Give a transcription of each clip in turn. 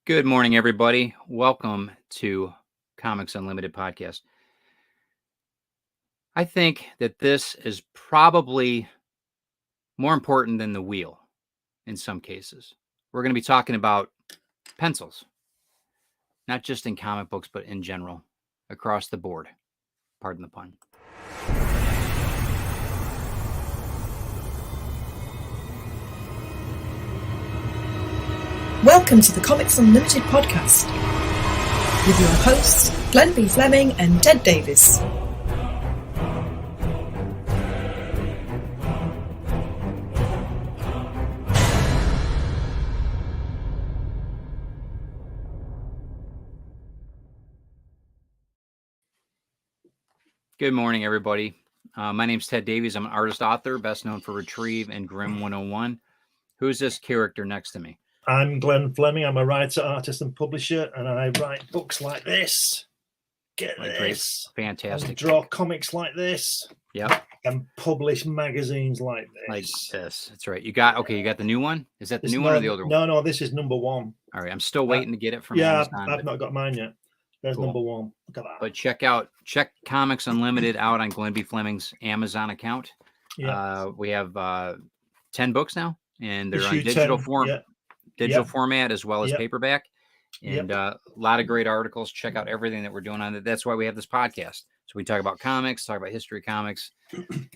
Good morning, everybody. Welcome to Comics Unlimited podcast. I think that this is probably more important than the wheel in some cases. We're going to be talking about pencils, not just in comic books, but in general, across the board. Pardon the pun. Welcome to the Comics Unlimited podcast with your hosts, Glenn B. Fleming and Ted Davis. Good morning, everybody. My name's Ted Davies. I'm an artist author, best known for Retrieve and Grimm 101. Who's this character next to me? I'm Glenn Fleming. I'm a writer, artist, and publisher, and I write books like this. Get this. Fantastic. And draw comics like this. Yep. And publish magazines like this. Like this. That's right. You got the new one? Is that the new one or the older one? No, this is number one. All right. I'm still waiting to get it from Amazon. I've not got mine yet. There's number one. Look at that. But check Comics Unlimited out on Glenn B. Fleming's Amazon account. Yeah. We have 10 books now, and they're Issue on digital 10, form, yeah. digital format as well as paperback. And Yep. a lot of great articles. Check out everything that we're doing on it. That's why we have this podcast. So we talk about comics, talk about history of comics,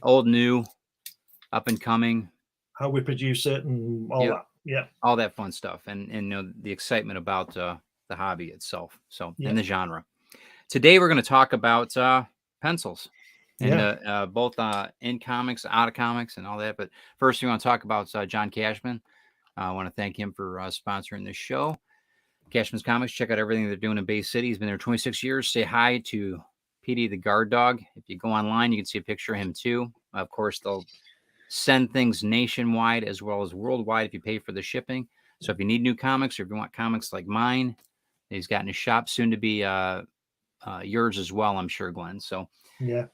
old, new, up and coming, How we produce it and all that. Yeah. all that fun stuff, and you know, the excitement about the hobby itself. So and the genre. Today we're going to talk about pencils, and both in comics, out of comics, and all that. But first, we want to talk about John Cashman. I want to thank him for sponsoring this show. Cashman's Comics. Check out everything they're doing in Bay City. He's been there 26 years. Say hi to Petey the guard dog. If you go online, you can see a picture of him too. Of course, they'll send things nationwide as well as worldwide if you pay for the shipping. So if you need new comics or if you want comics like mine, he's got in his shop, soon to be yours as well, I'm sure, Glenn. So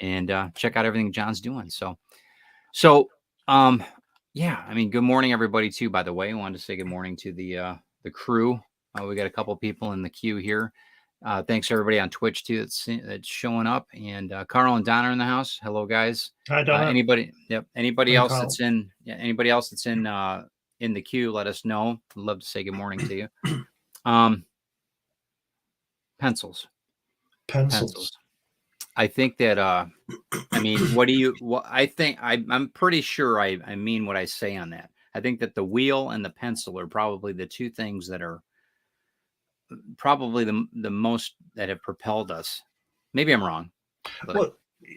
and check out everything John's doing. So yeah, I mean, good morning, everybody, too, by the way. I wanted to say good morning to the crew. We got a couple people in the queue here. Thanks to everybody on Twitch too that's showing up, and Carl and Donna are in the house. Hello, guys. Hi, Donna. Anybody else Carl. that's in the queue, let us know. I'd love to say good morning to you. Pencils. I think that I mean, I'm pretty sure I mean what I say on that. I think that the wheel and the pencil are probably the two things that are probably the most that have propelled us. Maybe I'm wrong. But... Well,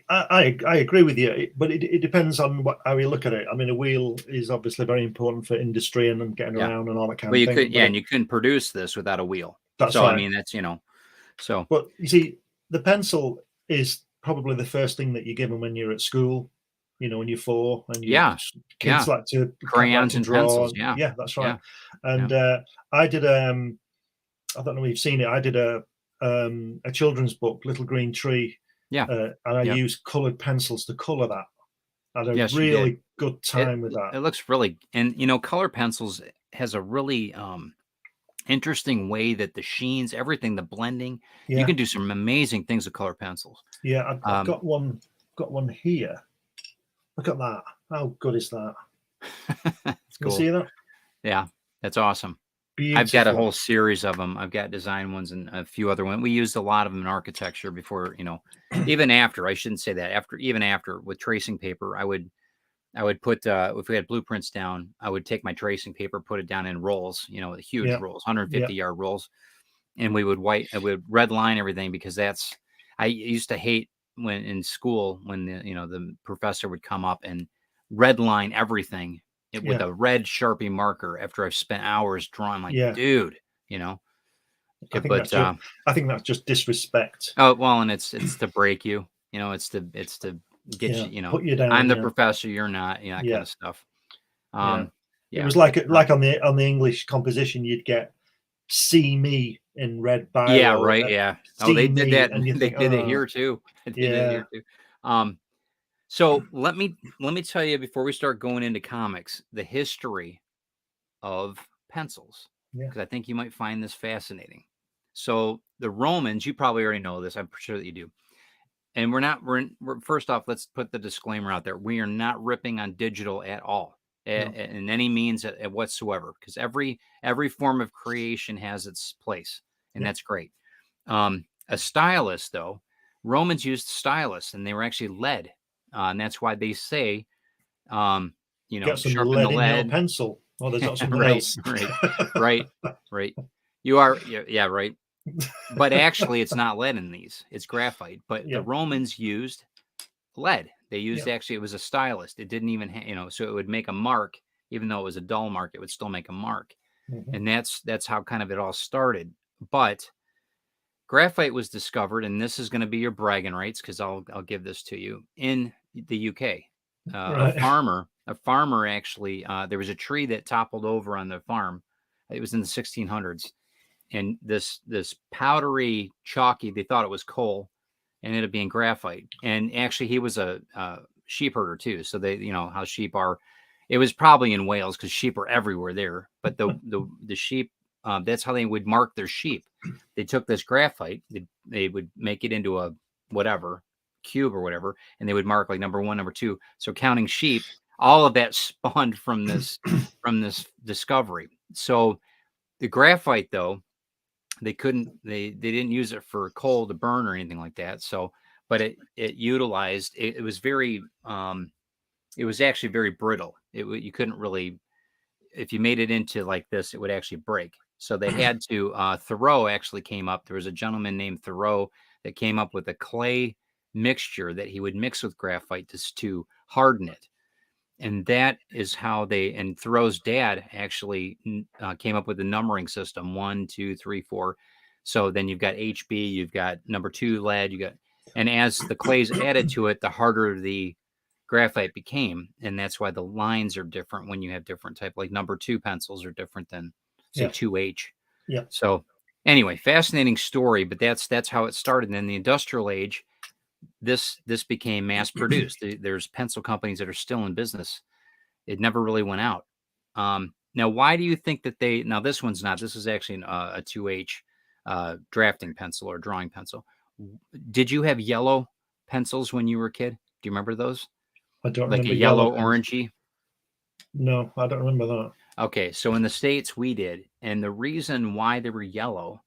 I agree with you, but it depends on how you look at it. I mean, a wheel is obviously very important for industry and getting around and all that kind of thing. And you couldn't produce this without a wheel. That's right. I mean, that's, so. But you see, the pencil is probably the first thing that you're given when you're at school. When you're 4 and kids like to crayons and draw. pencils. Yeah, that's right. And I did I don't know if you've seen it. I did a children's book, Little Green Tree. Yeah. And I used colored pencils to color that. I had a really good time with that. It looks really, and color pencils has a really interesting way that the sheens, everything, the blending, you can do some amazing things with color pencils. Yeah, I've got one here. Look at that. How good is that? It's cool. You see that? Yeah, that's awesome. Beautiful. I've got a whole series of them. I've got design ones and a few other ones. We used a lot of them in architecture before, even after, I shouldn't say that, even after with tracing paper, I would put, if we had blueprints down, I would take my tracing paper, put it down in rolls, huge rolls, 150 yard rolls. And I would red line everything, because I used to hate when in school, when the professor would come up and red line everything with a red Sharpie marker after I've spent hours drawing. Dude, I think that's just disrespect. Oh, well, and it's to break you, it's to get you, put you down. I'm the professor, you're not, that kind of stuff. It was like on the English composition, you'd get "see me" in red biro. Yeah, right. Yeah. Oh, they did that. And They did it here too. So let me tell you, before we start going into comics, the history of pencils. Yeah. because I think you might find this fascinating. So the Romans, you probably already know this. I'm sure that you do. And we're first off, let's put the disclaimer out there. We are not ripping on digital at all, in any means whatsoever, because every form of creation has its place, and that's great. A stylus, though, Romans used stylus, and they were actually lead, and that's why they say, Get some sharpen lead the in lead. your pencil. Oh, there's not something right, else. right. You are, yeah, right. But actually, it's not lead in these; it's graphite. But the Romans used lead. They used actually, it was a stylus. It didn't even, so it would make a mark, even though it was a dull mark, it would still make a mark. And that's how kind of it all started. But graphite was discovered, and this is going to be your bragging rights, because I'll give this to you, in the UK. Right. A farmer actually, there was a tree that toppled over on the farm. It was in the 1600s, and this powdery, chalky, they thought it was coal, and ended up being graphite. And actually, he was a sheep herder too, so they, how sheep are. It was probably in Wales, because sheep are everywhere there. But the sheep, that's how they would mark their sheep. They took this graphite, they would make it into a whatever cube or whatever, and they would mark like number 1, number 2. So counting sheep, all of that spawned from this discovery. So the graphite, though, they didn't use it for coal to burn or anything like that. So, but it utilized, it was very, it was actually very brittle. You couldn't really, if you made it into like this, it would actually break. So they had to, Thoreau actually came up. There was a gentleman named Thoreau that came up with a clay mixture that he would mix with graphite to harden it. And that is how and Thoreau's dad actually came up with the numbering system, 1, 2, 3, 4. So then you've got HB, you've got number 2 lead, and as the clays added to it, the harder the graphite became. And that's why the lines are different when you have different type, like number 2 pencils are different than say 2H. Yeah. So anyway, fascinating story, but that's how it started. And in the industrial age, this became mass produced. There's pencil companies that are still in business. It never really went out. Now, why do you think that now this one's not, this is actually a 2H drafting pencil or drawing pencil. Did you have yellow pencils when you were a kid? Do you remember those? I don't like remember. A yellow orangey? No, I don't remember that. Okay, so in the States we did. And the reason why they were yellow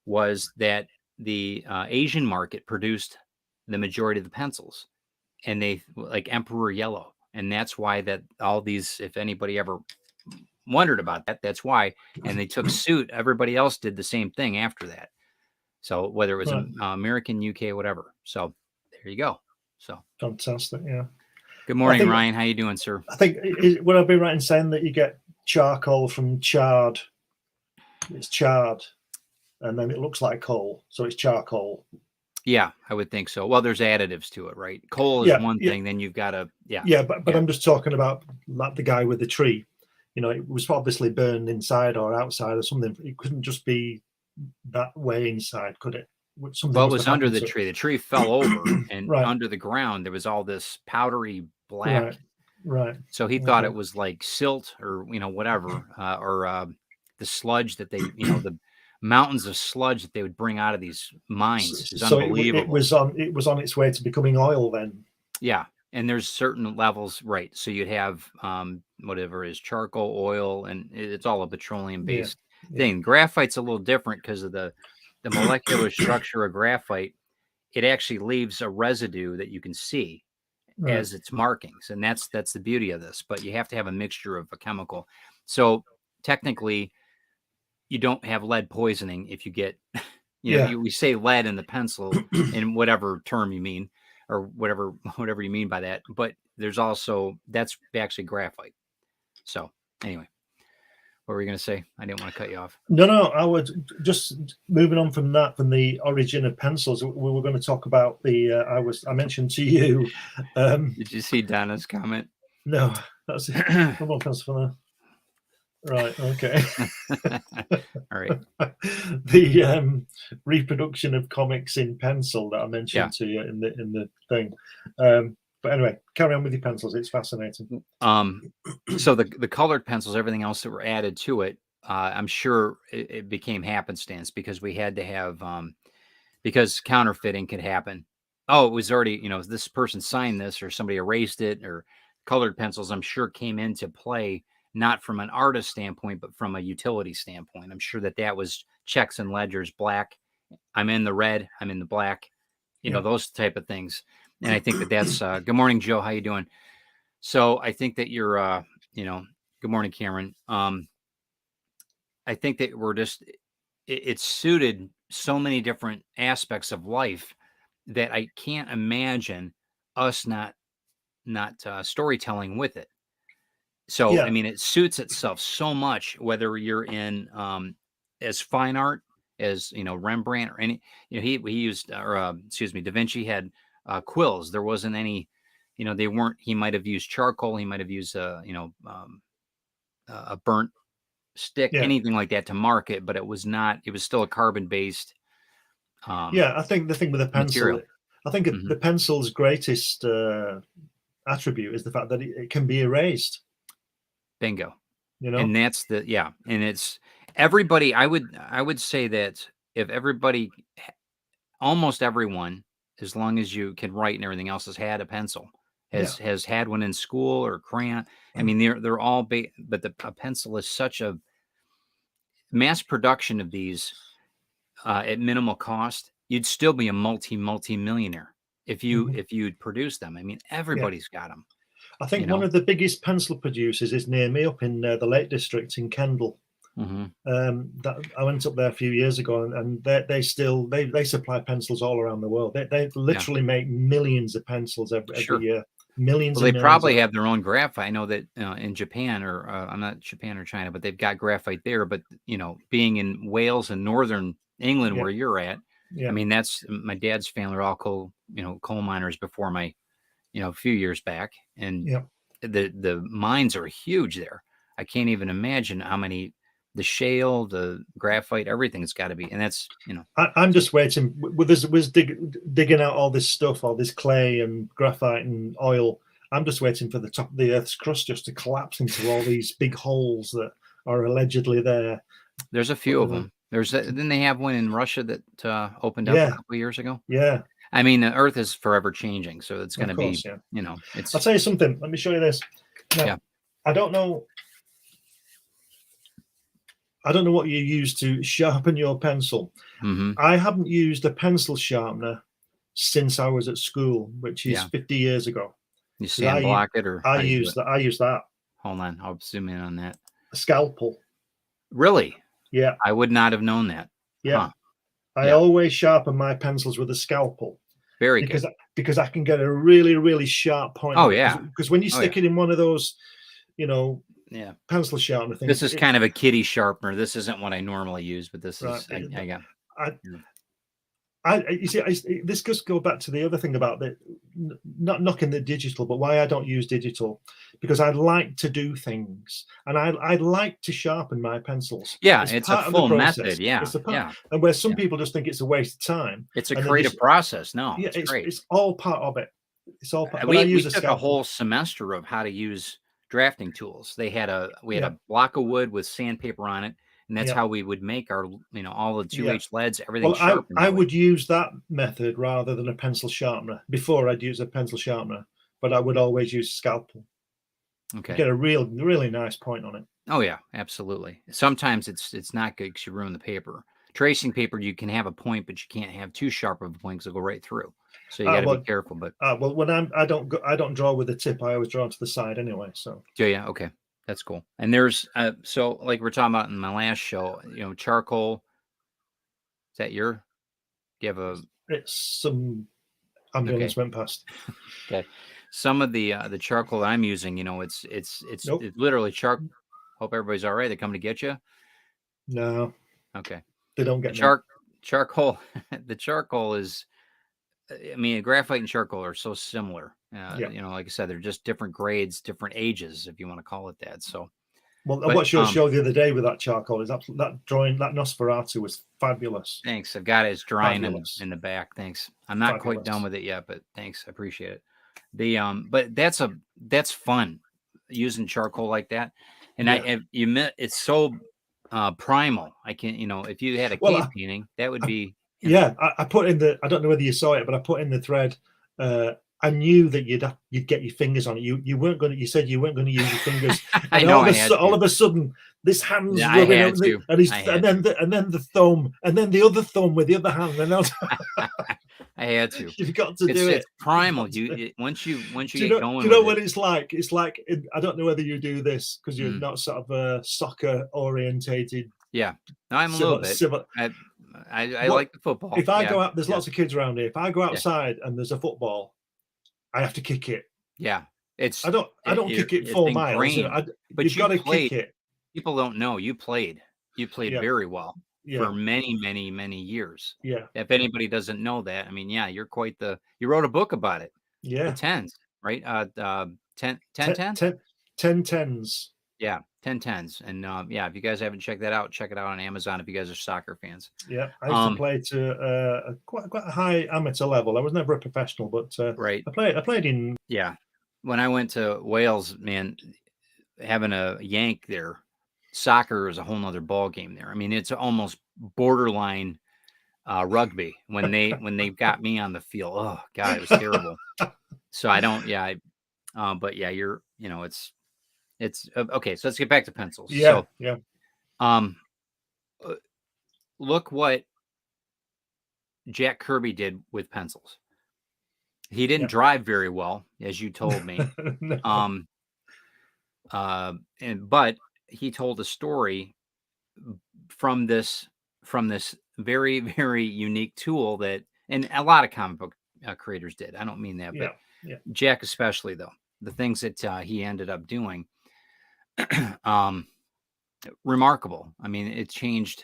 was that the Asian market produced the majority of the pencils, and they like Emperor Yellow. And that's why that all these, if anybody ever wondered about that, that's why. And they took suit. Everybody else did the same thing after that. So whether it was American, UK, whatever. So there you go. So fantastic. Yeah. Good morning, Ryan. How you doing, sir? I think, would I be right in saying that you get charcoal from charred? It's charred, and then it looks like coal, so it's charcoal. Yeah, I would think so. Well, there's additives to it, right? Coal is one thing. Then you've got to, but I'm just talking about like the guy with the tree. It was obviously burned inside or outside or something. It couldn't just be that way inside, could it? Well, it was under the tree. The tree fell over, and under the ground there was all this powdery black. Right. So he thought it was like silt or whatever, or the sludge that they, the mountains of sludge that they would bring out of these mines. It's unbelievable. It was on its way to becoming oil then. Yeah, and there's certain levels, right? So you'd have whatever is charcoal, oil, and it's all a petroleum-based thing. Graphite's a little different because of the molecular structure of graphite. It actually leaves a residue that you can see as its markings, and that's the beauty of this. But you have to have a mixture of a chemical. So technically, you don't have lead poisoning if you get, we say lead in the pencil in whatever term you mean, or whatever you mean by that. But there's also, that's actually graphite. So anyway, what were you going to say? I didn't want to cut you off. No, I was just moving on from the origin of pencils. We were going to talk about I mentioned to you. Did you see Donna's comment? No, that's it. Come on, pencil for now. Right. Okay. All right. The reproduction of comics in pencil that I mentioned to you in the thing. But anyway, carry on with your pencils. It's fascinating. So the colored pencils, everything else that were added to it, I'm sure it became happenstance because we had to have, because counterfeiting could happen. Oh, it was already, this person signed this or somebody erased it, or colored pencils, I'm sure, came into play, not from an artist standpoint, but from a utility standpoint. I'm sure that was checks and ledgers, black. I'm in the red, I'm in the black, those type of things. And I think that's, good morning, Joe. How you doing? So I think that you're, good morning, Cameron. I think that we're just, it's suited so many different aspects of life that I can't imagine us not storytelling with it. So, I mean, it suits itself so much, whether you're in as fine art as, Rembrandt or any, he used, or excuse me, Da Vinci had quills. There wasn't any, they weren't, he might have used charcoal. He might have used, a burnt stick, anything like that to mark it, but it was still a carbon based. I think the thing with the pencil, material. I think the pencil's greatest attribute is the fact that it can be erased. Bingo. And that's and it's everybody. I would say that if everybody, almost everyone, as long as you can write and everything else, has had a pencil, has had one in school or crayon. I mean, they're all, but a pencil is such a mass production of these at minimal cost. You'd still be a multi-millionaire if you'd produce them. I mean, everybody's got them. I think one of the biggest pencil producers is near me, up in the Lake District in Kendal. That I went up there a few years ago, and they supply pencils all around the world. They literally make millions of pencils every year. Millions. Well, they probably have their own graphite. I know that in Japan, or I'm not Japan or China, but they've got graphite there. But being in Wales and northern England, where you're at, I mean, that's my dad's family are all coal miners before my, a few years back, and the mines are huge there. I can't even imagine how many. The shale, the graphite, everything's got to be, and that's I'm just waiting. Was digging out all this stuff, all this clay and graphite and oil. I'm just waiting for the top of the Earth's crust just to collapse into all these big holes that are allegedly there. There's a few of them. Didn't they have one in Russia that opened up a couple of years ago? Yeah. I mean, the Earth is forever changing, so it's going to be, I'll tell you something. Let me show you this. Now, I don't know what you use to sharpen your pencil. I haven't used a pencil sharpener since I was at school, which is 50 years ago. You sandblock it, or I use that. Hold on, I'll zoom in on that. A scalpel. Really? Yeah. I would not have known that. Yeah. I always sharpen my pencils with a scalpel. Very good. Because I can get a really, really sharp point. Oh, yeah. Because when you stick it in one of those, pencil sharpener things. This is kind of a kiddie sharpener. This isn't what I normally use, but this is you see, this just go back to the other thing about not knocking the digital, but why I don't use digital, because I like to do things, and I like to sharpen my pencils. Yeah, it's a full method. Yeah, and where some people just think it's a waste of time. It's a creative process. No, it's great. It's all part of it. It's all part. We took a whole semester of how to use drafting tools. We had a block of wood with sandpaper on it, and that's how we would make our all the 2H leads, everything. Well, I would use that method rather than a pencil sharpener. Before I'd use a pencil sharpener, but I would always use a scalpel. Okay, you get a really nice point on it. Oh yeah, absolutely. Sometimes it's not good because you ruin the paper. Tracing paper, you can have a point, but you can't have too sharp of a point because it'll go right through. So you got to be careful. But when I don't draw with the tip. I always draw to the side anyway. So yeah, okay, that's cool. And there's so like we're talking about in my last show, charcoal. Is that do you have a? It's some ambulance went past. Okay, some of the charcoal that I'm using, it's literally charcoal. Hope everybody's all right. They're coming to get you. No. Okay. They don't get charcoal. The charcoal is. I mean, graphite and charcoal are so similar. Like I said, they're just different grades, different ages, if you want to call it that. So, what your show the other day with that charcoal is that drawing, that Nosferatu was fabulous. Thanks. I've got it. It's drying in the back. Thanks. I'm not quite done with it yet, but thanks. I appreciate it. But that's fun using charcoal like that. And it's so primal. I can't, if you had a Well, cave painting, that would be. I put in I don't know whether you saw it, but I put in the thread. I knew that you'd get your fingers on it. You weren't going to. You said you weren't going to use your fingers. I And know. all of a sudden, this hand's Yeah, I rubbing had out, to. and then the thumb, and then the other thumb with the other hand. And I had to. You've got to do it. It's primal. Once you get going. Do you know what it's like? It's like I don't know whether you do this because you're not sort of a soccer orientated. Yeah, no, I'm a little bit. I like the football. If I go out, there's lots of kids around here. If I go outside and there's a football, I have to kick it. Yeah, I don't kick it 4 miles. But you've got to kick it. People don't know you played. You played very well for many, many, many years. Yeah. If anybody doesn't know that, I mean, you're quite you wrote a book about it. Yeah. The tens, right? 10 tens. Yeah, 10 tens. And if you guys haven't checked that out, check it out on Amazon if you guys are soccer fans. Yeah, I used to play to quite a high amateur level. I was never a professional, but right. I played in. Yeah, when I went to Wales, man, having a Yank there, soccer is a whole nother ball game there. I mean, it's almost borderline rugby when they got me on the field. Oh God, it was terrible. So I don't. Yeah, but yeah, it's okay. So let's get back to pencils. Yeah, so, yeah. Look what Jack Kirby did with pencils. He didn't drive very well, as you told me. No. But he told a story from this very, very unique tool that, and a lot of comic book creators did. I don't mean that, but Jack especially, though, the things that he ended up doing. Remarkable. I mean, it changed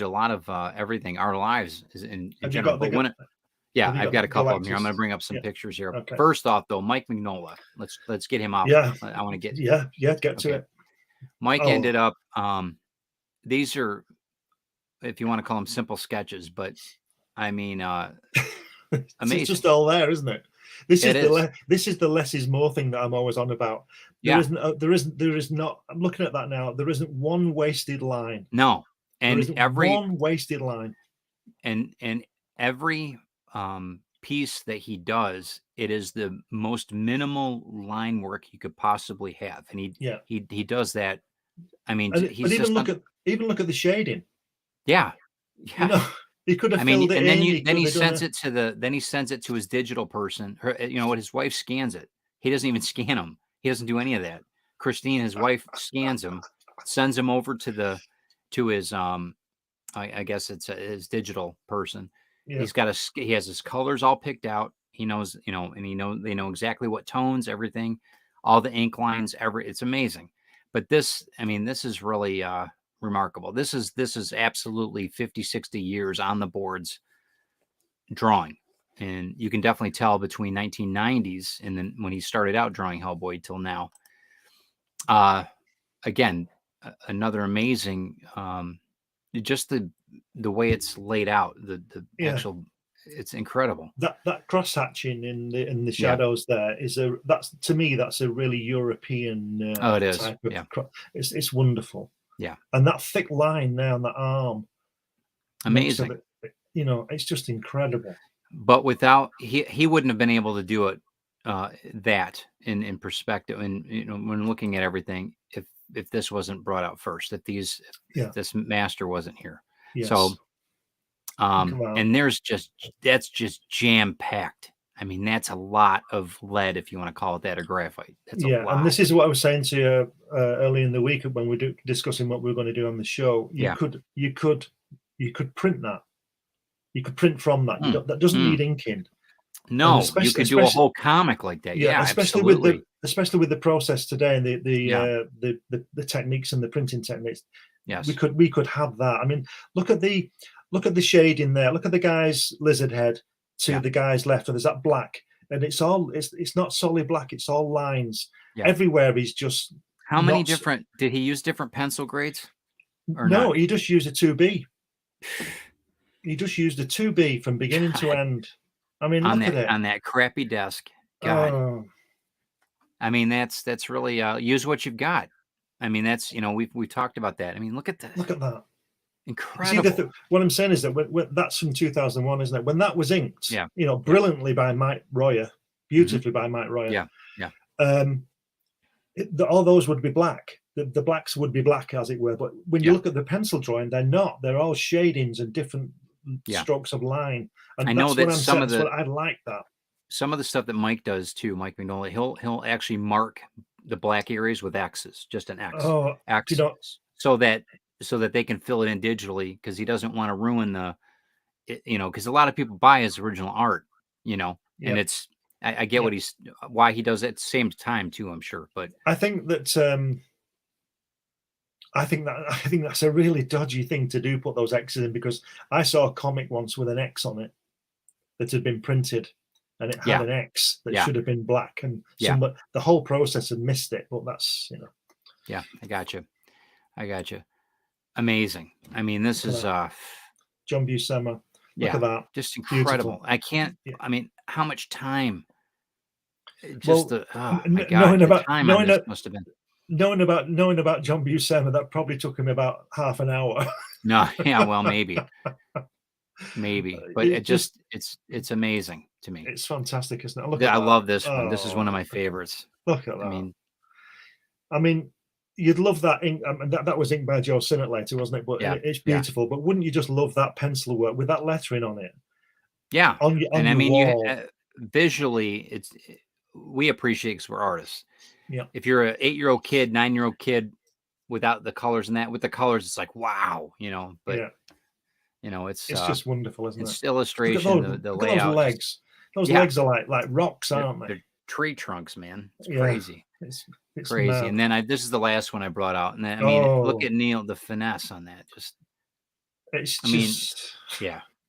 a lot of everything, our lives in general. I've got a couple of them here. I'm going to bring up some pictures here. Okay. First off, though, Mike Mignola. Let's get him off. Yeah, I want to get get to it. Mike ended up. These are, if you want to call them simple sketches, but I mean, amazing. It's just all there, isn't it? This is the less is more thing that I'm always on about. There is not. I'm looking at that now. There isn't one wasted line. No, and one wasted line. And every piece that he does, it is the most minimal line work you could possibly have, and he does that. I mean, but even look at the shading. Yeah. You know, he could have filled it and in. Then he sends it to his digital person. His wife scans it. He doesn't even scan them. He doesn't do any of that. Christine, his wife, scans them, sends them over to his I guess it's his digital person. Yeah. He has his colors all picked out. He knows, and they know exactly what tones, everything, all the ink lines, it's amazing. But this is really remarkable. This is absolutely 50, 60 years on the boards drawing. And you can definitely tell between 1990s and then when he started out drawing Hellboy till now. Again, another amazing, just the way it's laid out, the actual, it's incredible. That cross hatching in the shadows there to me that's a really European it is. Type of it's wonderful. Yeah. And that thick line there on the arm. Amazing. It's just incredible. But without he wouldn't have been able to do it that in perspective, and when looking at everything, if this wasn't brought out first, if this master wasn't here. Yes. So and that's just jam packed. I mean, that's a lot of lead, if you want to call it that, or graphite. That's a lot. And this is what I was saying to you early in the week when we were discussing what we were going to do on the show. You could print that. You could print from that. That doesn't need inking. No, you could do a whole comic like that. Yeah, especially with the process today and the techniques and the printing techniques. Yes, we could have that. I mean, look at the shade in there. Look at the guy's lizard head to the guy's left. There's that black, and it's not solid black. It's all lines everywhere. He's just how many different? Did he use different pencil grades? Or no, not? He just used a 2B. He just used a 2B from beginning to end. I mean, look at it on that crappy desk. God, I mean that's really use what you've got. I mean, that's, we talked about that. I mean, look at that. Look at that. Incredible. See, what I'm saying is that that's from 2001, isn't it? When that was inked, brilliantly by Mike Royer, beautifully by Mike Royer. Yeah. All those would be black. The blacks would be black, as it were. But when you look at the pencil drawing, they're not. They're all shadings and different strokes of line. And I know that I like that. Some of the stuff that Mike does too, Mike Mignola, he'll actually mark the black areas with X's, just an X. X, so that they can fill it in digitally, because he doesn't want to ruin because a lot of people buy his original art, and it's, I get why he does it at the same time too, I'm sure. But I think that I think that's a really dodgy thing to do, put those X's in, because I saw a comic once with an X on it that had been printed, and it had an X that should have been black, and the whole process had missed it. But that's Yeah, I got you. Amazing. I mean, this is John Buscema. Look at that. Just incredible. Beautiful. I can't. I mean, how much time? Just knowing about must have been. Knowing about John Buscema, that probably took him about half an hour. No, well, maybe, but it's amazing to me. It's fantastic, isn't it? Look I love this one. This is one of my favorites. Look at that. I mean, you'd love that ink. That was inked by Joe Sinnott later, wasn't it? But it's beautiful. But wouldn't you just love that pencil work with that lettering on it? Yeah, on I mean, wall. Visually, we appreciate, because we're artists. Yeah. If you're an 8-year-old kid, 9-year-old kid, without the colors and that, with the colors, it's like, wow, But it's just wonderful, isn't it? It's illustration, the layout. Those legs. Those legs are like rocks, aren't they? They're tree trunks, man. It's crazy. It's crazy. mad. And then this is the last one I brought out, and then, I mean, look at Neil, the finesse on that.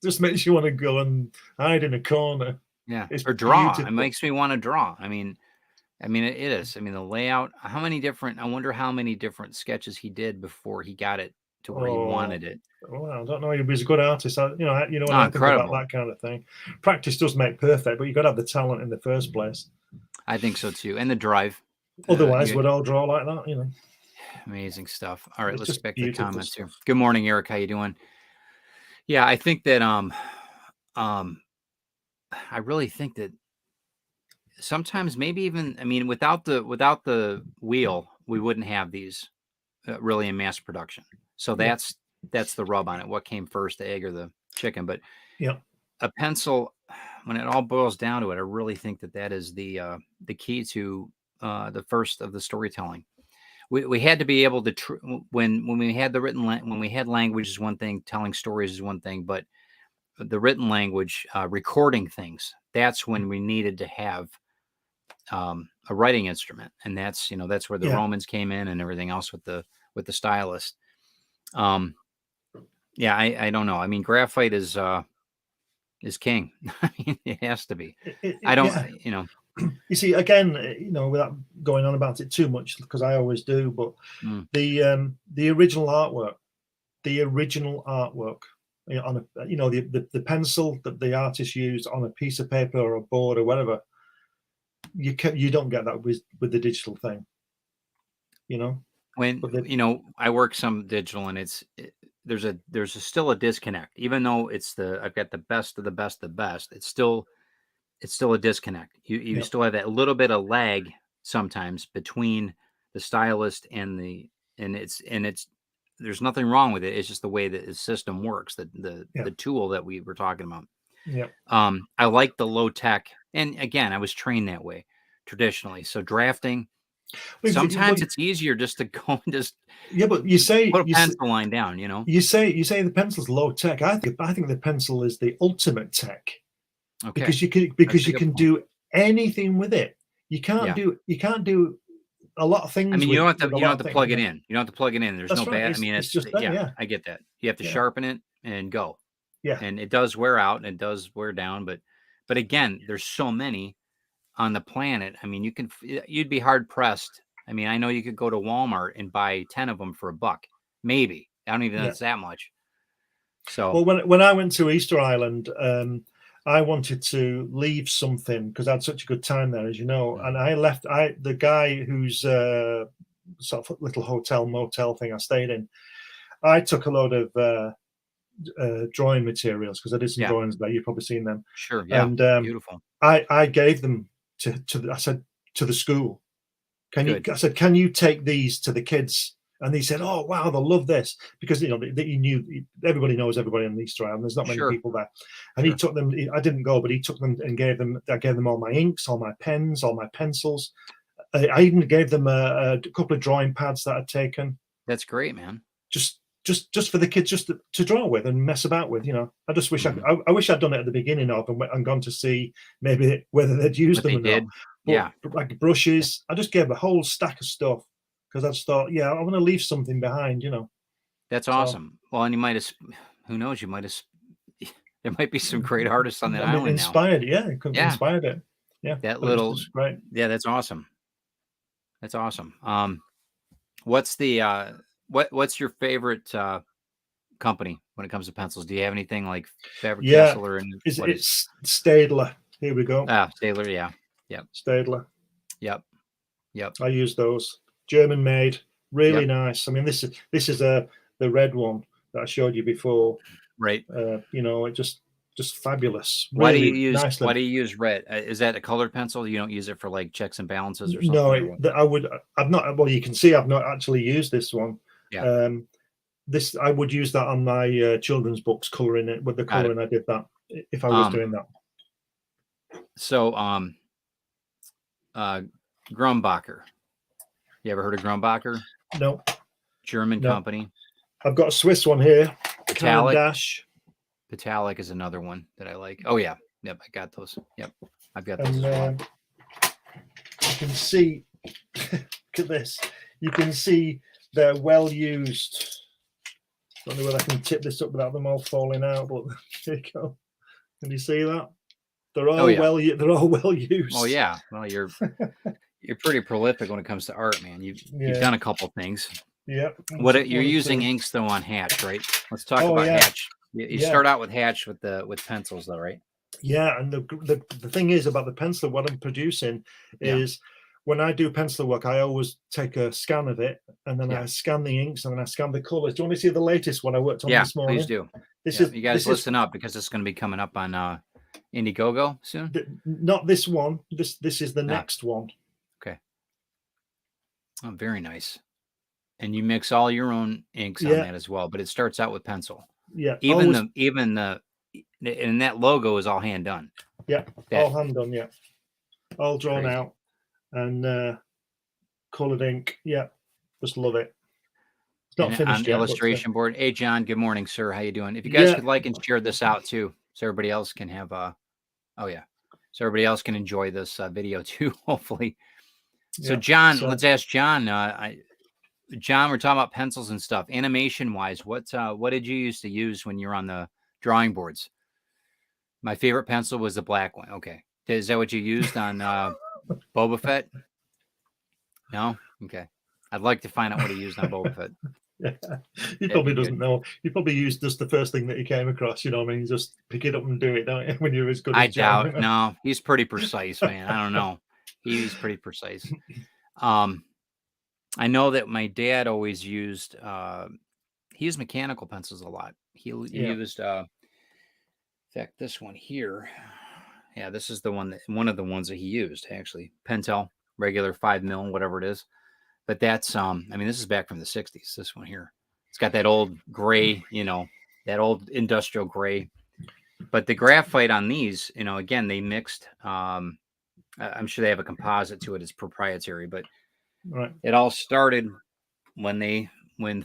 Just makes you want to go and hide in a corner. Yeah, or draw. Beautiful. It makes me want to draw. I mean, it is. I mean, the layout. I wonder how many different sketches he did before he got it to where he wanted it. Well, I don't know. He was a good artist. What I think about that kind of thing. Practice does make perfect, but you've got to have the talent in the first place. I think so too, and the drive. Otherwise, we'd all draw like that. Amazing stuff. All right, let's check the comments here. Good morning, Eric. How you doing? Yeah, I think that I really think that sometimes, maybe even, I mean, without the wheel, we wouldn't have these really in mass production. So that's the rub on it. What came first, the egg or the chicken? But a pencil, when it all boils down to it, I really think that is the key to the first of the storytelling. We had to be able to when we had the written when we had language is one thing, telling stories is one thing, but the written language, recording things, that's when we needed to have a writing instrument, and that's where the Romans came in and everything else with the stylist. I don't know. I mean, graphite is king. I mean, it has to be. You see, again, without going on about it too much, because I always do, but the original artwork, on the pencil that the artist used on a piece of paper or a board or whatever, you don't get that with the digital thing. When I work some digital, and there's still a disconnect, even though I've got the best of the best of the best. It's still a disconnect. You still have that little bit of lag sometimes between the stylist and there's nothing wrong with it. It's just the way that the system works, the tool that we were talking about. Yeah. I like the low tech, and again, I was trained that way traditionally. So drafting, sometimes it's easier just to go and just but you say put a pencil line down. You say the pencil's low tech. I think the pencil is the ultimate tech. Okay. Because you can do anything with it. You can't do a lot of things. I mean, you don't have to plug it in. You don't have to plug it in. There's no bad. I mean, it's just I get that. You have to sharpen it and go. Yeah. And it does wear out and it does wear down, but again, there's so many on the planet. I mean, you'd be hard pressed. I mean, I know you could go to Walmart and buy 10 of them for $1, maybe. I don't even know it's that much. So, well, when I went to Easter Island, I wanted to leave something because I had such a good time there, as you know. And I left. The guy who's sort of little hotel motel thing I stayed in, I took a load of drawing materials because I did some drawings there. You've probably seen them. Sure. Yeah. And beautiful. I gave them I said to the school, I said, can you take these to the kids? And they said, oh wow, they'll love this, because he knew everybody knows everybody on Easter Island. There's not many people there, and he took them. I didn't go, but he took them and gave them. I gave them all my inks, all my pens, all my pencils. I even gave them a couple of drawing pads that I'd taken. That's great, man. Just for the kids, just to draw with and mess about with. I just wish I wish I'd done it at the beginning of and gone to see maybe whether they'd used them or not. But, like brushes, I just gave a whole stack of stuff because I just thought, I want to leave something behind. That's awesome. Well, and you might have, who knows, you might have. There might be some great artists on that island inspired, now. It could have inspired it. Yeah, that little right. Yeah, that's awesome. That's awesome. What's the what's your favorite company when it comes to pencils? Do you have anything like Faber-Castell or it's Staedtler? Here we go. Staedtler, yeah. Yep. Staedtler. Yep. I use those. German made, really nice. I mean, this is the red one that I showed you before. Right. It just fabulous. Why really do you use red? Is that a colored pencil? You don't use it for like checks and balances or something? No, I've not. Well, you can see I've not actually used this one. Yeah. This I would use that on my children's books, coloring it with the coloring. I did that if I was doing that. So, Grumbacher. You ever heard of Grumbacher? No. German company. I've got a Swiss one here. Metallic. Dash. Metallic is another one that I like. Oh yeah. Yep. I got those. Yep. I've got those as well. You can see, look at this. You can see they're well used. Don't know whether I can tip this up without them all falling out, but there you go. Can you see that? They're all they're all well used. Oh yeah. Well, you're pretty prolific when it comes to art, man. You've done a couple things. Yeah. What you're using inks though on Hatch, right? Let's talk about Hatch. You start out with Hatch with pencils though, right? Yeah, and the thing is about the pencil, what I'm producing is when I do pencil work, I always take a scan of it, and then I scan the inks, and then I scan the colors. Do you want to see the latest one I worked on this morning? Please do. You guys listen up, because it's going to be coming up on Indiegogo soon. Not this one. This is the next one. Okay. Oh, very nice. And you mix all your own inks on that as well, but it starts out with pencil. Yeah. And that logo is all hand done. Yeah. All hand done. Yeah. All drawn out and colored ink. Yeah. Just love it. It's not finished on the illustration board. Hey, John. Good morning, sir. How you doing? If you guys could like and share this out too, so everybody else can have so everybody else can enjoy this video too, hopefully. So John, let's ask John. John, we're talking about pencils and stuff. Animation wise, what did you used to use when you're on the drawing boards? My favorite pencil was the black one. Okay. Is that what you used on Boba Fett? No? Okay. I'd like to find out what he used on Boba Fett. He probably doesn't know. He probably used just the first thing that he came across, you know what I mean? Just pick it up and do it, don't you? When you're as good as John. I doubt. No, he's pretty precise, man. I don't know. He's pretty precise. I know that my dad always used he used mechanical pencils a lot. He used in fact, this one here. Yeah, this is one of the ones that he used, actually. Pentel, regular 5mm, whatever it is. But that's I mean, this is back from the 60s, this one here. It's got that old gray, that old industrial gray. But the graphite on these, again, they mixed I'm sure they have a composite to it. It's proprietary, but it all started when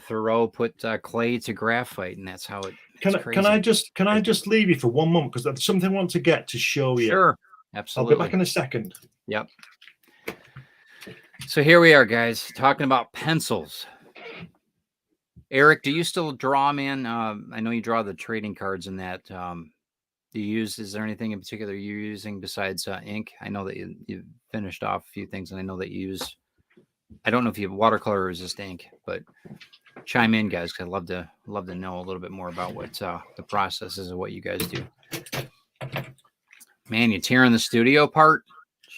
Thoreau put clay to graphite, and that's how it. Can I just leave you for 1 moment, because there's something I want to get to show you. Sure, absolutely. I'll be back in a second. Yep. So here we are, guys, talking about pencils. Eric, do you still draw, man? I know you draw the trading cards and that. Is there anything in particular you're using besides ink? I know that you finished off a few things, and I know that you use, I don't know if you have watercolor resist ink, but chime in, guys, because I'd love to know a little bit more about what the process is of what you guys do. Man, you're tearing the studio apart.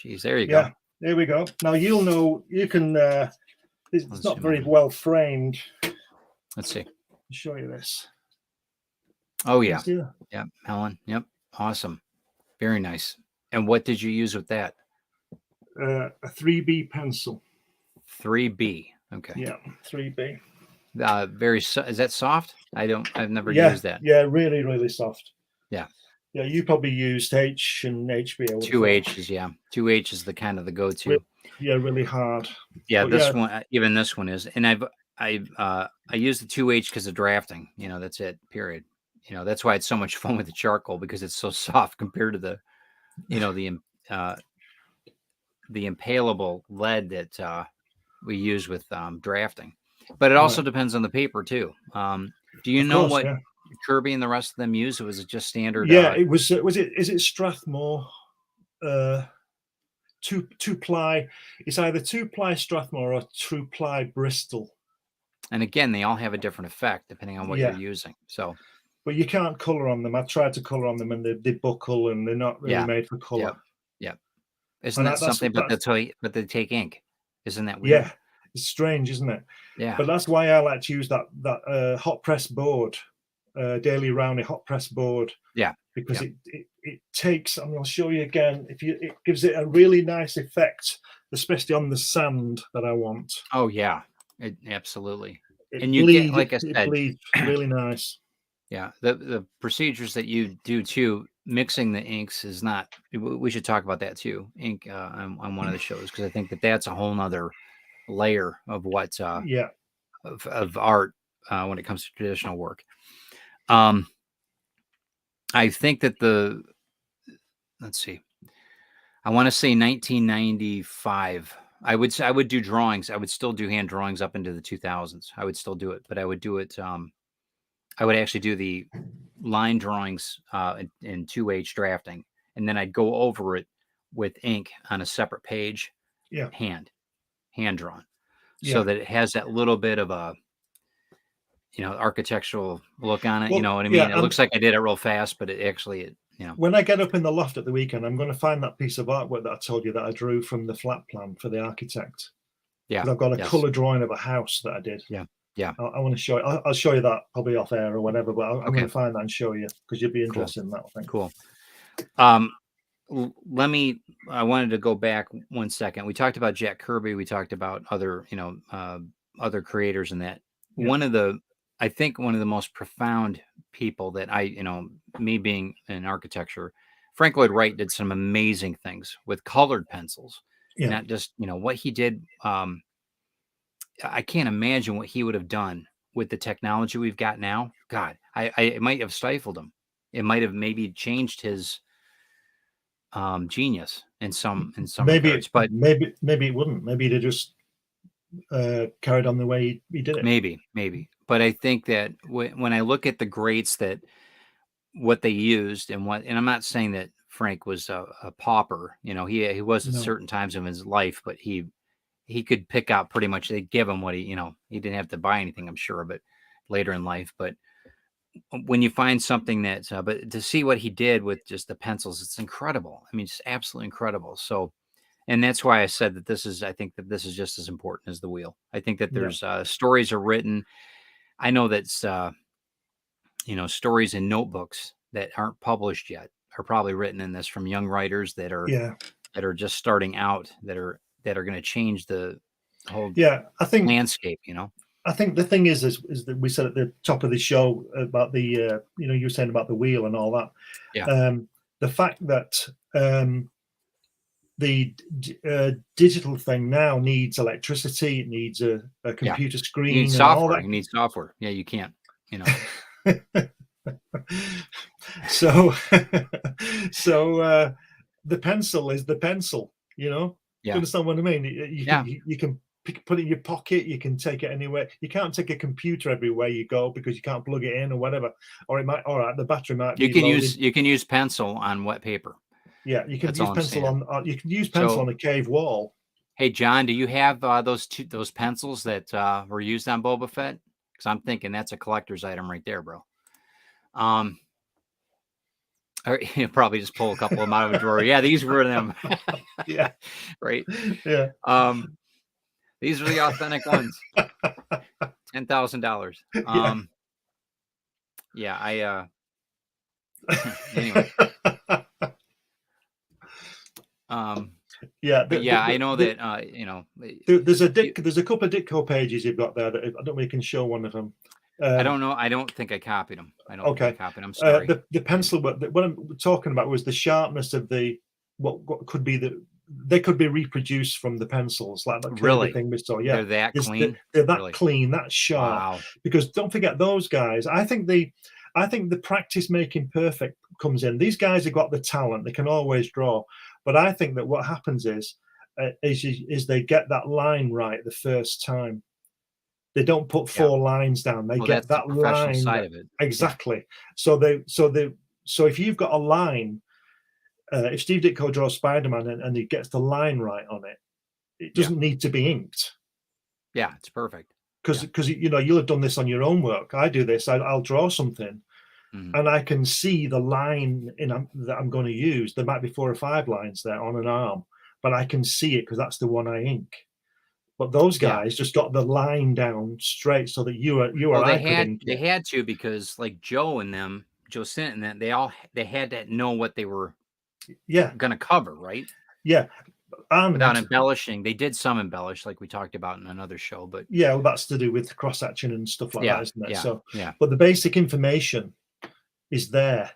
Jeez, there you go. There we go. Now you'll know, you can it's not very well framed. Let's see. I'll show you this. Oh yeah. Yeah, Helen. Yep. Awesome. Very nice. And what did you use with that? A 3B pencil. 3B. Okay. Yeah, 3B. Is that soft? I've never used that. Yeah, really, really soft. Yeah. Yeah, you probably used H and HB. 2H's, yeah. 2H is the kind of the go-to. Yeah, really hard. Yeah, but one, even this one is. And I use the 2H because of drafting. That's it. Period. That's why it's so much fun with the charcoal, because it's so soft compared to the impalable lead that we use with drafting. But it also depends on the paper too. Do you know what Kirby and the rest of them use? Or was it just standard? Yeah, it was. Is it Strathmore? 2-ply. It's either 2-ply Strathmore or 2-ply Bristol. And again, they all have a different effect depending on what you're using. So, but you can't color on them. I tried to color on them, and they buckle, and they're not really made for color. Yeah. Isn't that something? But they take ink. Isn't that weird? Yeah, it's strange, isn't it? Yeah. But that's why I like to use that hot press board, Daily Rowney hot press board. Yeah. Because it takes, and I'll show you again. It gives it a really nice effect, especially on the sand that I want. Oh yeah, absolutely. And you get, like I said, it bleeds really nice. Yeah, the procedures that you do too, mixing the inks is not. We should talk about that too. Ink on one of the shows, because I think that's a whole nother layer of what of art when it comes to traditional work. I think that let's see, I want to say 1995. I would do drawings. I would still do hand drawings up into the 2000s. I would still do it, but I would do it. I would actually do the line drawings in 2H drafting, and then I'd go over it with ink on a separate page, hand drawn, so that it has that little bit of a architectural look on it. Well, you know what I mean? It looks like I did it real fast, but it actually, When I get up in the loft at the weekend, I'm going to find that piece of artwork that I told you that I drew from the flat plan for the architect. Yeah. I've got a color drawing of a house that I did. Yeah. I want to show you. I'll show you that probably off air or whatever, but I'm going to find that and show you, because you'd be interested in that, I think. Cool. I wanted to go back 1 second. We talked about Jack Kirby. We talked about other, other creators and that. Yeah. I think one of the most profound people that me being in architecture, Frank Lloyd Wright did some amazing things with colored pencils. Yeah. Not just, what he did. I can't imagine what he would have done with the technology we've got now. God, it might have stifled him. It might have maybe changed his genius in some regards, but maybe it wouldn't. Maybe they just carried on the way he did it. Maybe. But I think that when I look at the greats, that what they used and I'm not saying that Frank was a pauper. He was at certain times in his life, but he could pick out pretty much. They'd give him what he didn't have to buy anything, I'm sure, but later in life. But when you find something but to see what he did with just the pencils, it's incredible. I mean, it's absolutely incredible. So, and that's why I said that I think that this is just as important as the wheel. I think that there's stories are written. I know that, stories in notebooks that aren't published yet are probably written in this from young writers that are just starting out, that are going to change the whole landscape, I think the thing is that we said at the top of the show about the, you were saying about the wheel and all that. Yeah. The fact that the digital thing now needs electricity, it needs a computer screen. You need software. You need software. Yeah, you can't, So the pencil is the pencil, You understand what I mean? You can put it in your pocket. You can take it anywhere. You can't take a computer everywhere you go because you can't plug it in or whatever. Or it might. All right, the battery might. You can use pencil on wet paper. Yeah, you can use pencil on. You can use pencil on a cave wall. Hey, John, do you have those pencils that were used on Boba Fett? Because I'm thinking that's a collector's item right there, bro. Or you probably just pull a couple of them out of a drawer. Yeah, these were them. Yeah. Right. Yeah. These are the authentic ones. $10,000. Yeah, anyway. Yeah, but yeah, I know that there's a couple of Ditko pages you've got there that I don't know if you can show one of them. I don't know. I don't think I copied them. I don't okay. think I copied them. I'm sorry. The pencil work. What I'm talking about was the sharpness of what could be they could be reproduced from the pencils, like that really thing we saw. Yeah, they're that clean. They're that really? clean, that sharp. Wow. Because don't forget those guys. I think the practice making perfect comes in. These guys have got the talent; they can always draw. But I think that what happens is they get that line right the first time. They don't put 4 lines down. They get that line side of it. exactly. Yeah. So if you've got a line, if Steve Ditko draws Spider-Man and he gets the line right on it, it doesn't need to be inked. Yeah, it's perfect. Because you'll have done this on your own work. I do this. I'll draw something, and I can see the line that I'm going to use. There might be 4 or 5 lines there on an arm, but I can see it because that's the one I ink. But those guys just got the line down straight so that they had to, because like Joe Sint and them, they had to know what they were going to cover, right? Yeah. Without embellishing. They did some embellish, like we talked about in another show, but that's to do with cross action and stuff like that, isn't it? So but the basic information is there.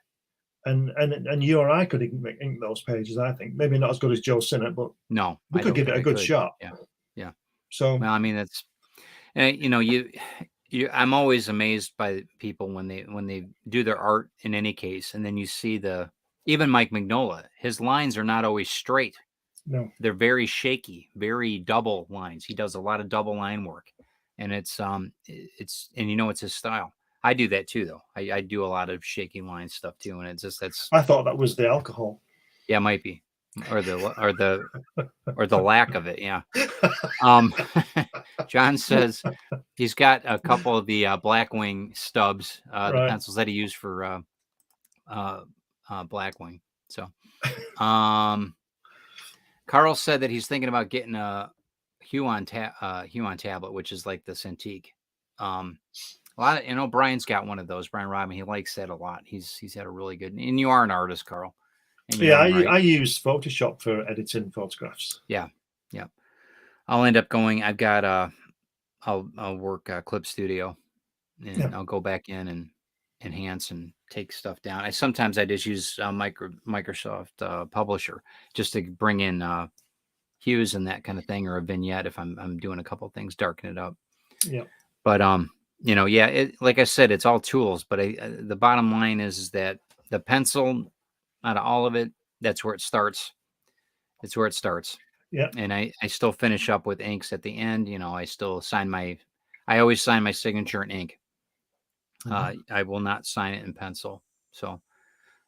And you or I could ink those pages, I think. Maybe not as good as Joe Sinnott, but no, we could give it a good shot. Yeah. So well, I mean, that's I'm always amazed by people when they do their art in any case, and then you see even Mike Mignola, his lines are not always straight. No, they're very shaky, very double lines. He does a lot of double line work, and it's his style. I do that too, though. I do a lot of shaky line stuff too, and it's just I thought that was the alcohol. Yeah, it might be. Or the lack of it, yeah. John says he's got a couple of the Blackwing stubs, the pencils that he used for Blackwing. So, Carl said that he's thinking about getting a Huon tablet, which is like the Cintiq. A lot of, Brian's got one of those. Brian Rodman, he likes that a lot. He's had a really good. And you are an artist, Carl. I use Photoshop for editing photographs. Yeah. I'll end up going. I've got I'll work Clip Studio, and I'll go back in and enhance and take stuff down. Sometimes I just use Microsoft Publisher just to bring in hues and that kind of thing, or a vignette if I'm doing a couple of things, darken it up. Yeah. But like I said, it's all tools. But the bottom line is that the pencil, out of all of it, that's where it starts. It's where it starts. Yeah. And I still finish up with inks at the end. I still I always sign my signature in ink. I will not sign it in pencil. So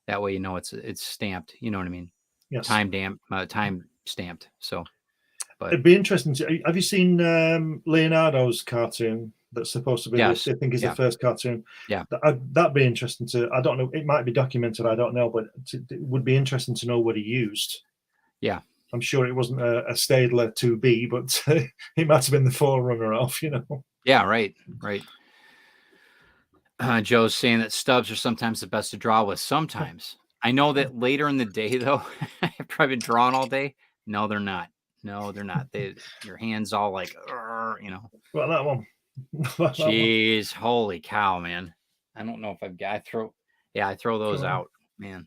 that way, it's stamped. You know what I mean? Yes. Time stamped. So, but it'd be interesting. Have you seen Leonardo's cartoon? That's supposed to be, I think, is the first cartoon. Yeah, that'd be interesting to. I don't know. It might be documented. I don't know, but it would be interesting to know what he used. Yeah, I'm sure it wasn't a Staedtler 2B, but it might have been the forerunner of. Yeah, right. Joe's saying that stubs are sometimes the best to draw with. Sometimes I know that later in the day, though, I've probably been drawing all day. No, they're not. Your hands all like, Well, that one. Jeez, holy cow, man! I don't know if I throw those out, man.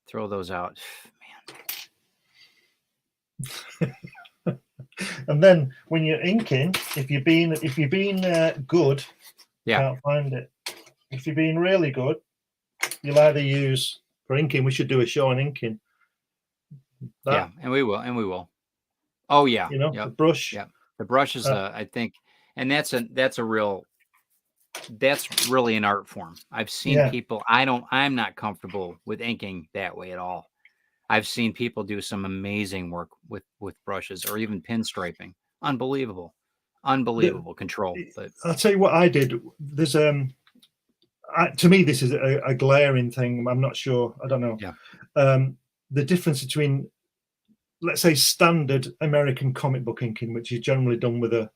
Throw those out, man. And then when you're inking, if you're being good, can't find it. If you're being really good, you'll either use for inking. We should do a show on inking. And we will. Oh yeah, the brush. Yeah, the brush is I think. And that's really an art form. I've seen people. I'm not comfortable with inking that way at all. I've seen people do some amazing work with brushes, or even pinstriping. Unbelievable control. But I'll tell you what I did. There's to me this is a glaring thing. I'm not sure. I don't know. Yeah. The difference between let's say, standard American comic book inking, which is generally done with a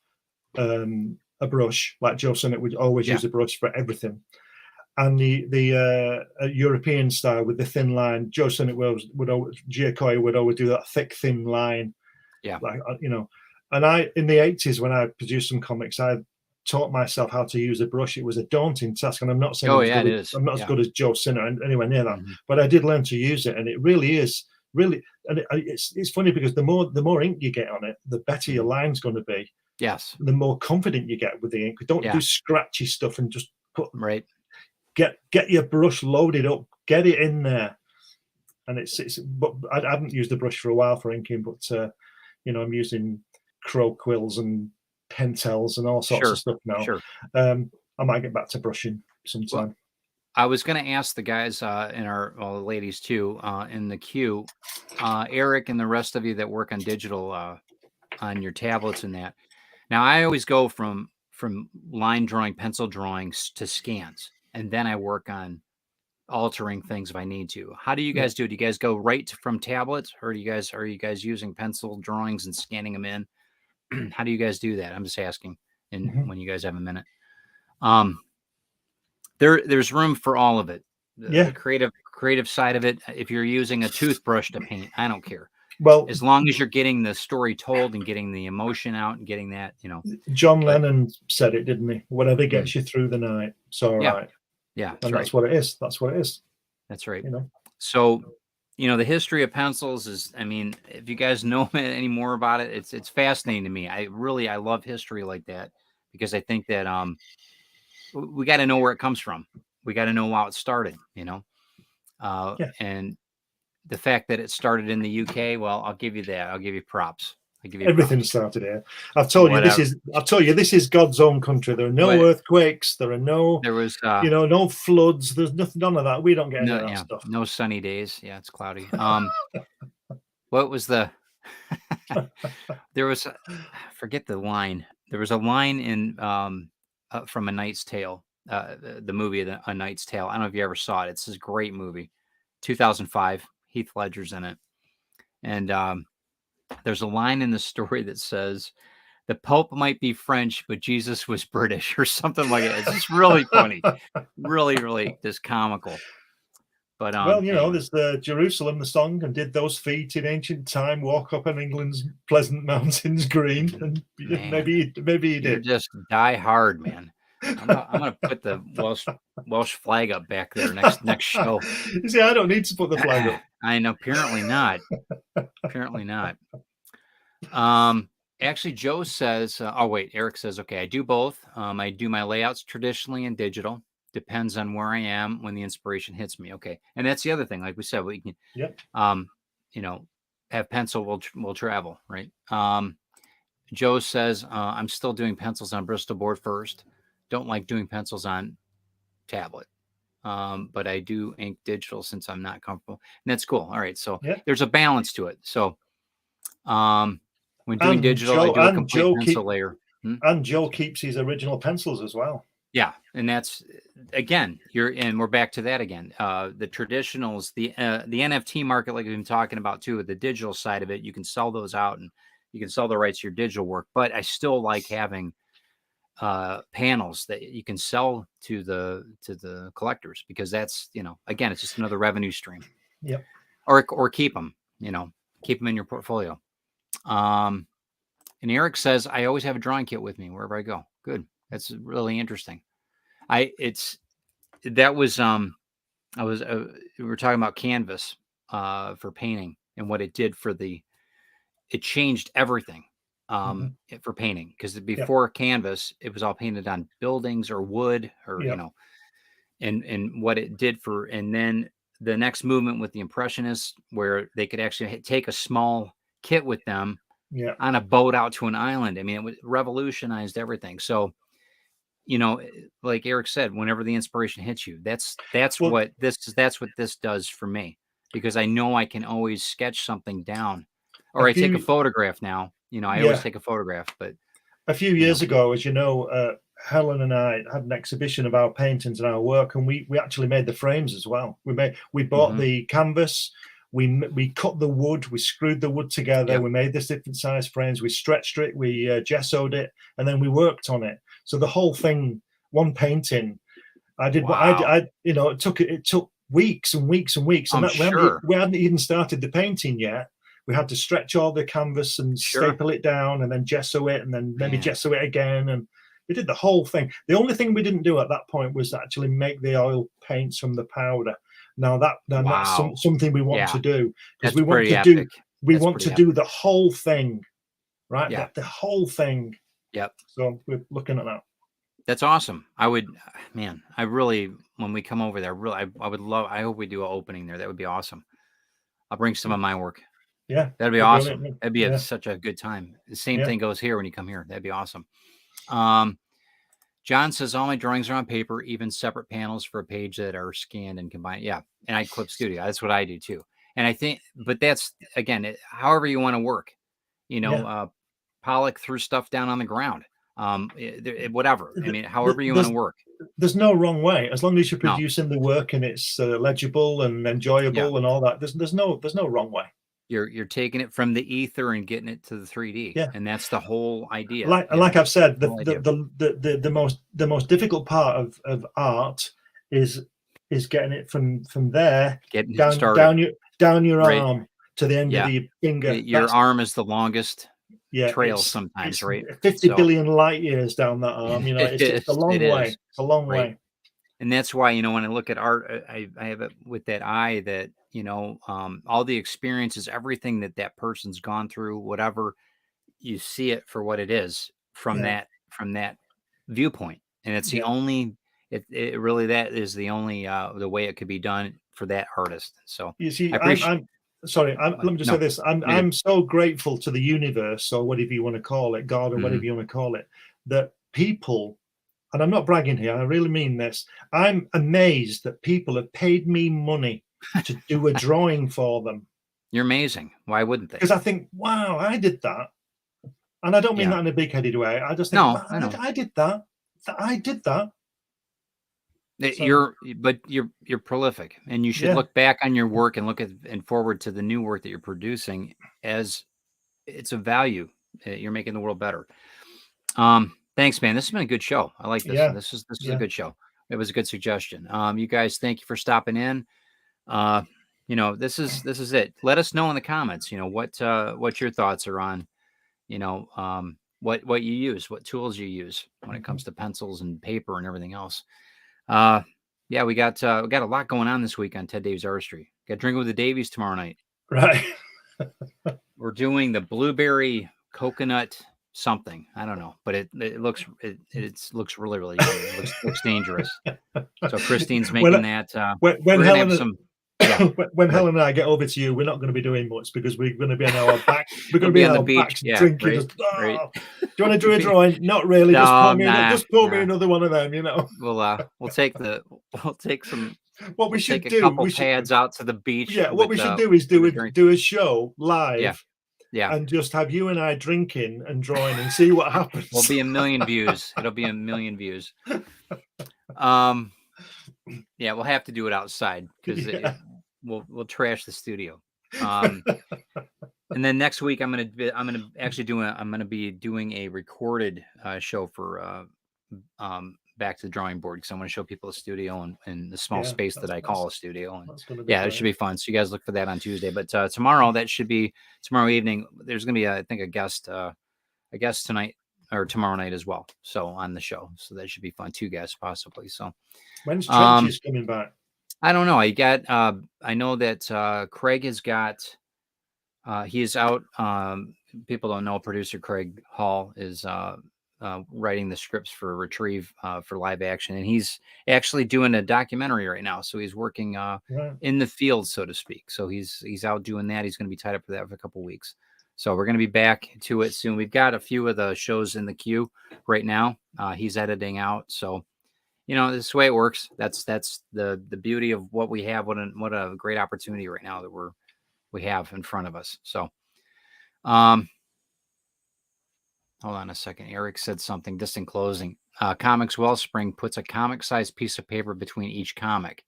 brush, like Joe Summit would always use a brush for everything. And the European style with the thin line, Joe Summit Giacoya would always do that thick, thin line. Yeah. Like, you know, and in the 80s, when I produced some comics, I taught myself how to use a brush. It was a daunting task, and I'm not saying I'm not as good as Joe Sinner and anywhere near that, but I did learn to use it, and it really is and it's funny because the more ink you get on it, the better your line's going to be. Yes. The more confident you get with the ink. Don't do scratchy stuff and just get your brush loaded up, get it in there. And but I haven't used the brush for a while for inking, but you know, I'm using crow quills and Pentels and all sorts of stuff now. I might get back to brushing sometime. Well, I was going to ask the guys in the ladies too, in the queue, Eric and the rest of you that work on digital on your tablets and that. Now, I always go from line drawing, pencil drawings to scans, and then I work on altering things if I need to. How do you guys do it? Do you guys go right from tablets, or are you guys using pencil drawings and scanning them in? How do you guys do that? I'm just asking. And when you guys have a minute, there's room for all of it. The creative side of it. If you're using a toothbrush to paint, I don't care. Well, as long as you're getting the story told and getting the emotion out and getting that, you know. John Lennon said it, didn't he? Whatever gets you through the night, it's all right. Yeah, that's what it is. That's what it is. That's right. You know. So, you know, the history of pencils is, I mean, if you guys know any more about it, it's fascinating to me. I love history like that, because I think that we got to know where it comes from. We got to know how it started, you know. And the fact that it started in the UK, well, I'll give you that. I'll give you props. Everything started here. I've told you this is God's own country. There are no earthquakes. There was no floods. There's none of that. We don't get any of that stuff. No sunny days. Yeah, it's cloudy. What was there was forget the line. There was a line in from A Knight's Tale, the movie A Knight's Tale. I don't know if you ever saw it. It's this great movie, 2005. Heath Ledger's in it, and there's a line in the story that says, "The Pope might be French, but Jesus was British," or something like that. It's just really funny, really just comical. But well, you know, there's the Jerusalem, the song, and did those feet in ancient time walk up on England's pleasant mountains green? And maybe he did. You're just die hard, man. I'm gonna put the Welsh flag up back there next show. You see, I don't need to put the flag up. I know, apparently not. Apparently not. Actually, Joe says, Eric says, okay, I do both. I do my layouts traditionally and digital. Depends on where I am when the inspiration hits me. Okay. And that's the other thing. Like we said, we can, you know, have pencil will travel, right? Joe says, I'm still doing pencils on Bristol board first. Don't like doing pencils on tablet. But I do ink digital since I'm not comfortable. And that's cool. All right. So there's a balance to it. So when doing digital, I do a complete pencil layer. And Joe keeps his original pencils as well. Yeah. And that's, again, we're back to that again. The traditionals, the NFT market, like we've been talking about too, with the digital side of it, you can sell those out and you can sell the rights to your digital work. But I still like having panels that you can sell to the collectors, because that's, you know, again, it's just another revenue stream. Yep. Or keep them, you know, keep them in your portfolio. And Eric says, I always have a drawing kit with me wherever I go. Good. That's really interesting. We were talking about canvas for painting and what it did it changed everything for painting, because before canvas, it was all painted on buildings or wood or, you know, and what it did and then the next movement with the Impressionists, where they could actually take a small kit with them on a boat out to an island. I mean, it revolutionized everything. So, you know, like Eric said, whenever the inspiration hits you, that's what this does for me, because I know I can always sketch something down, or I take a photograph now. You know, I always take a photograph. But a few years ago, as you know, Helen and I had an exhibition of our paintings and our work, and we actually made the frames as well. We bought the canvas, We cut the wood, we screwed the wood together, Yep. we made this different size frames, we stretched it, we gessoed it, and then we worked on it. So the whole thing, one painting, I did what I you know, it took weeks and weeks and weeks, and I'm sure. we hadn't even started the painting yet. We had to stretch all the canvas and staple it down, and then gesso it, and then maybe gesso it again, and we did the whole thing. The only thing we didn't do at that point was actually make the oil paints from the powder. Now that's something we want to do, because we want to do the whole thing, right? Yeah. The whole thing. Yep. So we're looking at that. That's awesome. I would, man, I really, when we come over there, really, I would love, I hope we do an opening there. That would be awesome. I'll bring some of my work. Yeah. That'd be awesome. That'd be such a good time. The same thing goes here when you come here. That'd be awesome. John says, all my drawings are on paper, even separate panels for a page that are scanned and combined. Yeah. And I clip studio. That's what I do too. And I think, but that's, again, however you want to work, you know, Pollock threw stuff down on the ground. Whatever. I mean, however you want to work. There's no wrong way, as long as you're producing the work and it's legible and enjoyable and all that. There's no wrong way. You're taking it from the ether and getting it to the 3D, and that's the whole idea. Like I've said, the most difficult part of art is getting it from there down your arm to the end of your finger. Your arm is the longest trail sometimes, right? 50 billion light years down that arm. You know, it's a long way. It's a long way. And that's why, you know, when I look at art, I have it with that eye that, you know, all the experiences, everything that person's gone through, whatever, you see it for what it is from that viewpoint. And it's the only, it really, that is the only, the way it could be done for that artist. So you see, let me just say this. I'm so grateful to the universe, or whatever you want to call it, God, or whatever you want to call it, that people, and I'm not bragging here, I really mean this, I'm amazed that people have paid me money to do a drawing for them. You're amazing. Why wouldn't they? Because I think, wow, I did that. And I don't mean that in a big-headed way. I just think, wow, I did that. I did that. So, you're prolific, and you should look back on your work and look at and forward to the new work that you're producing as it's a value. You're making the world better. Thanks, man. This has been a good show. I like this. Yeah. This is a good show. It was a good suggestion. You guys, thank you for stopping in. You know, this is it. Let us know in the comments, you know, what your thoughts are on, you know, what you use, what tools you use when it comes to pencils and paper and everything else. Yeah, we got a lot going on this week on Ted Davies Artistry. Got Drinking with the Davies tomorrow night. Right. We're doing the blueberry coconut something. I don't know, but it looks looks really, really good. It looks dangerous. So Christine's making that. When Helen and I get over to you, we're not going to be doing much, because we're going to be on our back. We're going to be on the beach drinking. Right. Do you want to do a drawing? Not really. Just pour me another one of them. You know. We'll take some. What we should do? A couple pads out to the beach. Yeah. What we should do is do a show live. Yeah. And just have you and I drinking and drawing and see what happens. We'll be 1 million views. It'll be 1 million views. Yeah, we'll have to do it outside, because we'll trash the studio. And then next week I'm gonna be doing a recorded show for Back to the Drawing Board, because I want to show people the studio and the small space that I call a studio. And it should be fun. So you guys look for that on Tuesday. But tomorrow evening, there's gonna be I think a guest tonight or tomorrow night as well. So on the show. So that should be fun. 2 guests possibly. So when's Trenches coming back? I don't know. I know that Craig has got he is out. People don't know, producer Craig Hall is writing the scripts for Retrieve for live action, and he's actually doing a documentary right now. So he's working in the field, so to speak. So he's out doing that. He's going to be tied up for that for a couple of weeks. So we're going to be back to it soon. We've got a few of the shows in the queue right now. He's editing out. So, you know, this is the way it works. That's the beauty of what we have. What a great opportunity right now that we have in front of us. So, hold on a second. Eric said something just in closing. Comics Wellspring puts a comic-sized piece of paper between each comic.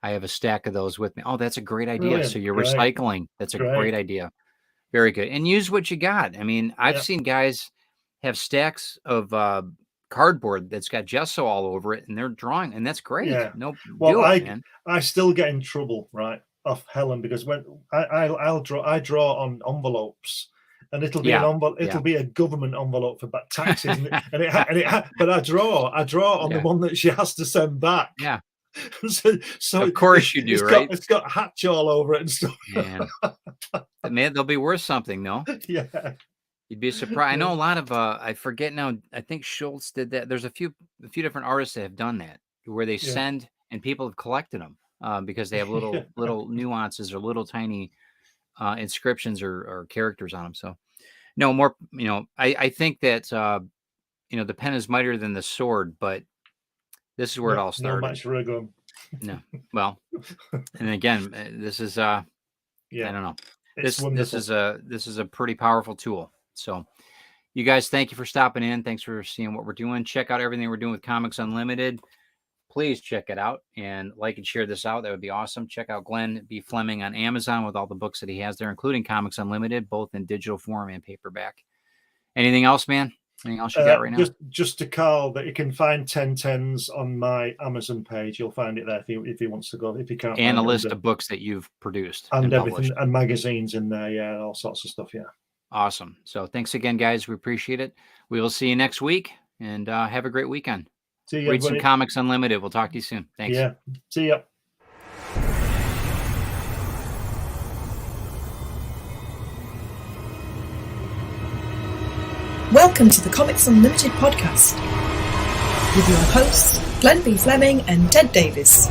I have a stack of those with me. Oh, that's a great idea. Brilliant. So you're Great. recycling. That's a great idea. Very good. And use what you got. I mean, I've seen guys have stacks of cardboard that's got gesso all over it, and they're drawing, and that's great. Yeah. No, well, man. I still get in trouble, right, off Helen, because when I draw on envelopes, and it'll be an envelope. It'll be a government envelope for taxes, but I draw on the one that she has to send back. Yeah. so of course you do, right? It's got hatch all over it and stuff. Man, they'll be worth something, no? Yeah. You'd be surprised. I know a lot of I forget now. I think Schultz did that. There's a few different artists that have done that, where they send and people have collected them because they have little nuances or little tiny inscriptions or characters on them. So no more. I think that the pen is mightier than the sword, but this is where it all started. No match for a gun. No. Well, and again, this is I don't know. This is a pretty powerful tool. So you guys, thank you for stopping in. Thanks for seeing what we're doing. Check out everything we're doing with Comics Unlimited. Please check it out and like and share this out. That would be awesome. Check out Glenn B. Fleming on Amazon with all the books that he has there, including Comics Unlimited, both in digital form and paperback. Anything else, man? Anything else you got right now? Just to Carl, that you can find 1010s on my Amazon page. You'll find it there if he wants to go. If he can't, and a list of books that you've produced and everything, and magazines in there. Yeah, all sorts of stuff. Yeah. Awesome. So thanks again, guys. We appreciate it. We will see you next week, and have a great weekend. See you. Read some Comics Unlimited. We'll talk to you soon. Thanks. Yeah. See ya. Welcome to the Comics Unlimited podcast with your hosts, Glenn B. Fleming and Ted Davis.